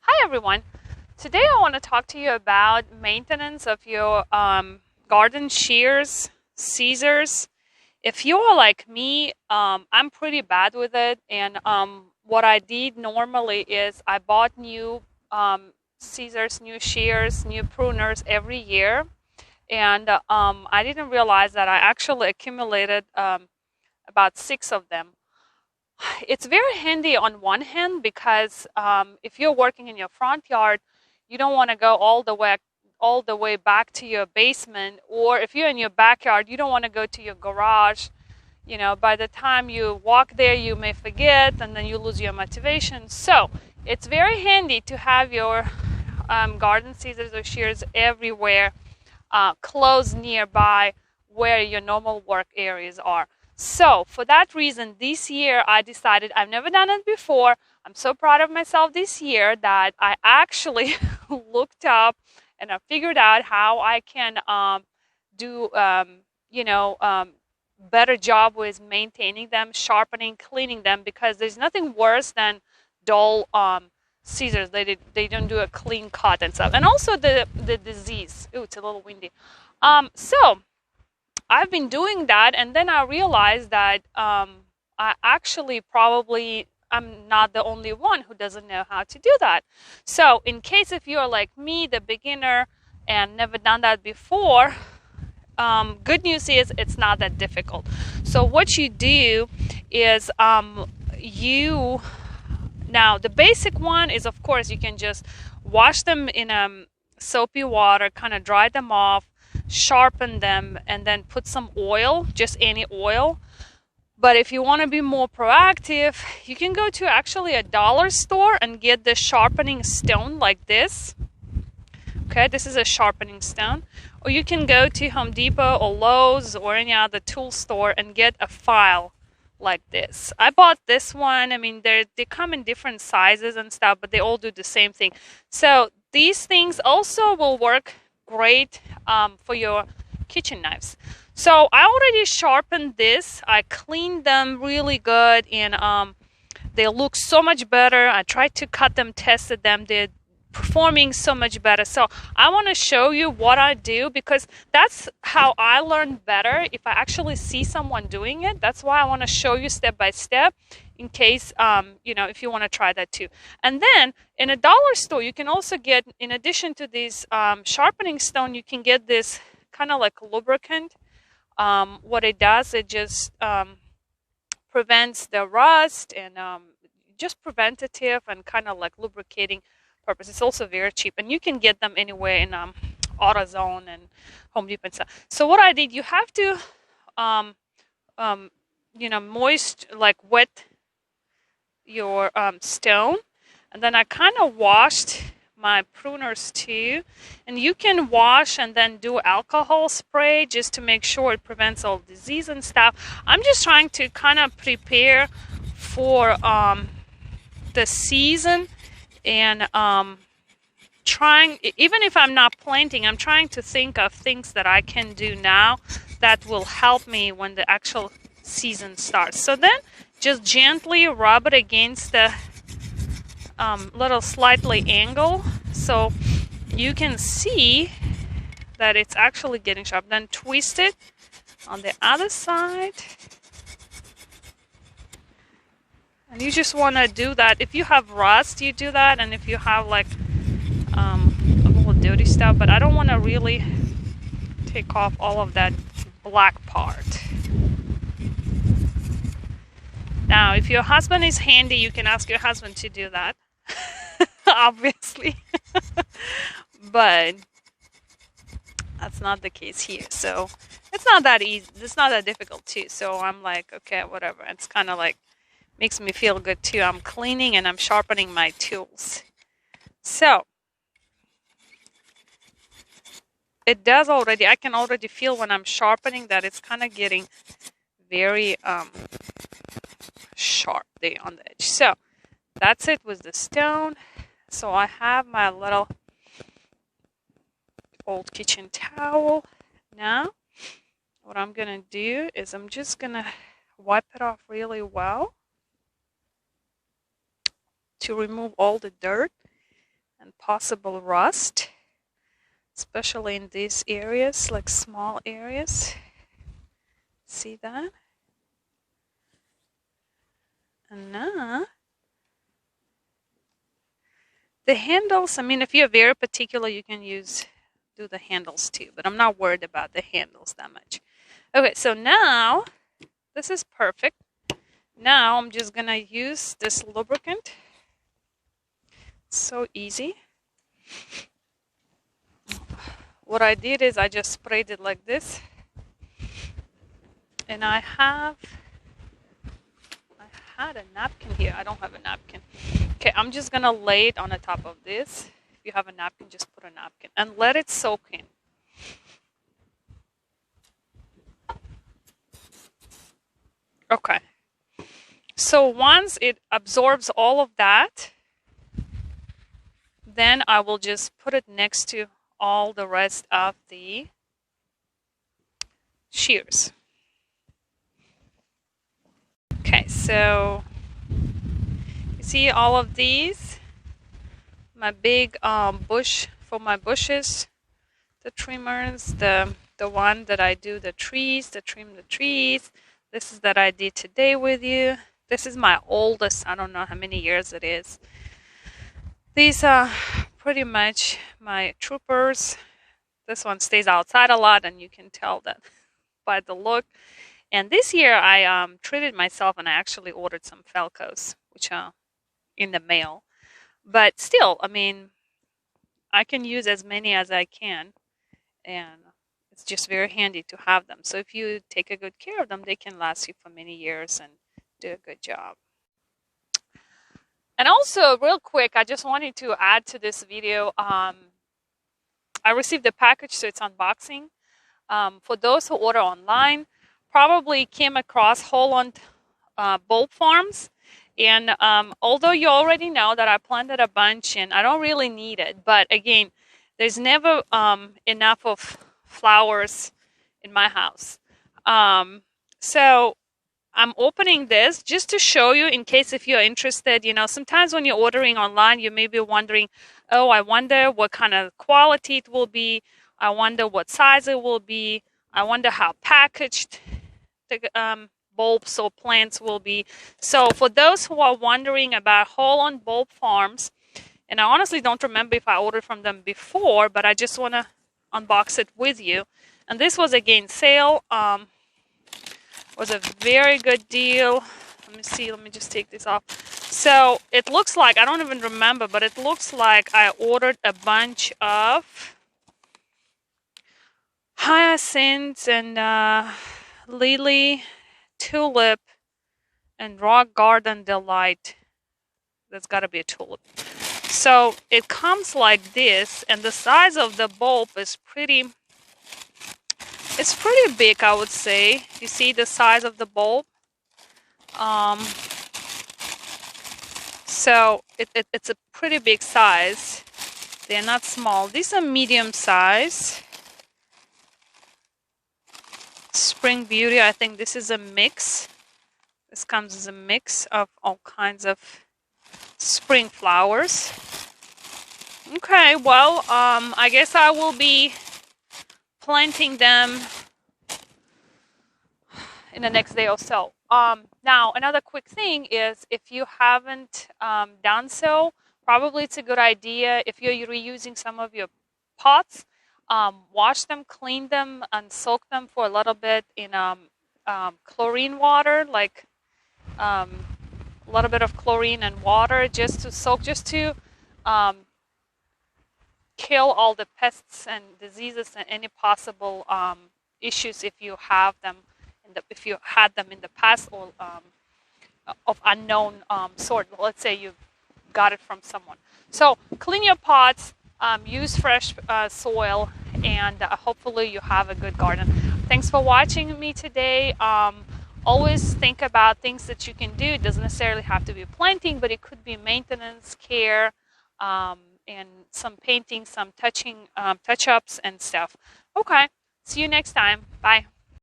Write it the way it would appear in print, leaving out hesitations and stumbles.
Hi everyone. Today I want to talk to you about maintenance of your garden shears, scissors. If you are like me, I'm pretty bad with it. And what I did normally is I bought new scissors, new shears, new pruners every year. And I didn't realize that I actually accumulated about six of them. It's very handy on one hand because if you're working in your front yard, you don't want to go all the way back to your basement, or if you're in your backyard, you don't want to go to your garage. By the time you walk there, you may forget, and then you lose your motivation. So it's very handy to have your garden scissors or shears everywhere, close nearby where your normal work areas are. So for that reason, this year I decided, I've never done it before. I'm so proud of myself this year that I actually looked up and I figured out how I can do, better job with maintaining them, sharpening, cleaning them, because there's nothing worse than dull scissors. They don't do a clean cut and stuff. And also the disease. Ooh, it's a little windy. So I've been doing that, and then I realized that I actually probably I'm not the only one who doesn't know how to do that. So in case if you're like me, the beginner, and never done that before, good news is it's not that difficult. So what you do is you now the basic one is, of course, you can just wash them in soapy water, kind of dry them off, sharpen them, and then put some oil, just any oil. But if you want to be more proactive, you can go to actually a dollar store and get the sharpening stone like this. Okay, this is a sharpening stone. Or you can go to Home Depot or Lowe's or any other tool store and get a file like this. I bought this one. I mean, they come in different sizes and stuff, but they all do the same thing. So these things also will work great for your kitchen knives. So I already sharpened this. I cleaned them really good, and they look so much better. I tried to cut them, tested them. They're performing so much better. So I want to show you what I do, because that's how I learn better, if I actually see someone doing it. That's why I want to show you step by step, in case if you want to try that too. And then in a dollar store, you can also get, in addition to this sharpening stone, you can get this kind of like lubricant. What it does, it just prevents the rust, and just preventative and kind of like lubricating purpose. It's also very cheap, and you can get them anywhere in AutoZone and Home Depot and stuff. So what I did, you have to wet your stone, and then I kind of washed my pruners too. And you can wash and then do alcohol spray just to make sure it prevents all disease and stuff. I'm just trying to kind of prepare for the season, and trying, even if I'm not planting, I'm trying to think of things that I can do now that will help me when the actual season starts. So then just gently rub it against the little slightly angle, so you can see that it's actually getting sharp. Then twist it on the other side, and you just want to do that. If you have rust, you do that, and if you have like a little dirty stuff, but I don't want to really take off all of that black part. Now, if your husband is handy, you can ask your husband to do that. Obviously. But that's not the case here. So it's not that easy. It's not that difficult too. So I'm like, okay, whatever. It's kind of like makes me feel good too. I'm cleaning and I'm sharpening my tools. So it does already. I can already feel when I'm sharpening that it's kind of getting very sharp there on the edge. So that's it with the stone. So I have my little old kitchen towel. Now what I'm gonna do is I'm just gonna wipe it off really well to remove all the dirt. and possible rust, especially in these areas, like small areas. See that? And now the handles, I mean, if you're very particular, you can do the handles too, but I'm not worried about the handles that much. Okay, so now this is perfect. Now I'm just gonna use this lubricant. It's so easy. What I did is I just sprayed it like this, and I had a napkin here. I don't have a napkin. Okay, I'm just gonna lay it on the top of this. If you have a napkin, just put a napkin and let it soak in. Okay. So once it absorbs all of that, then I will just put it next to all the rest of the shears. Okay, so you see all of these, my big bush for my bushes, the trimmers, the one that I do the trees, to trim the trees. This is that I did today with you. This is my oldest, I don't know how many years it is. These are pretty much my troopers. This one stays outside a lot, and you can tell that by the look. And this year I treated myself, and I actually ordered some Falcos, which are in the mail. But still, I mean, I can use as many as I can, and it's just very handy to have them. So if you take a good care of them, they can last you for many years and do a good job. And also, real quick, I just wanted to add to this video, I received a package, so it's unboxing. For those who order online, probably came across Holland bulb farms. And although you already know that I planted a bunch and I don't really need it, but again, there's never enough of flowers in my house. So I'm opening this just to show you, in case if you're interested. You know, sometimes when you're ordering online, you may be wondering, oh, I wonder what kind of quality it will be. I wonder what size it will be. I wonder how packaged the bulbs or plants will be. So for those who are wondering about Holland bulb farms, and I honestly don't remember if I ordered from them before, but I just want to unbox it with you. And this was again sale. Was a very good deal. Let me see, let me just take this off. So it looks like, I don't even remember, but it looks like I ordered a bunch of hyacinths and lily, tulip, and rock garden delight. That's got to be a tulip. So it comes like this, and the size of the bulb is pretty, it's pretty big, I would say. You see the size of the bulb? So it's a pretty big size. They're not small. These are medium size. Spring Beauty, I think this is a mix. This comes as a mix of all kinds of spring flowers. Okay, well, I guess I will be planting them in the next day or so. Now, another quick thing is, if you haven't done so, probably it's a good idea, if you're reusing some of your pots, wash them, clean them, and soak them for a little bit in chlorine water, like a little bit of chlorine and water, just to soak, just to kill all the pests and diseases and any possible issues if you have them, if you had them in the past, or of unknown sort. Let's say you got it from someone. So clean your pots, use fresh soil, and hopefully you have a good garden. Thanks for watching me today. Always think about things that you can do. It doesn't necessarily have to be planting, but it could be maintenance, care, and some painting, some touching, touch-ups and stuff. Okay, see you next time. Bye.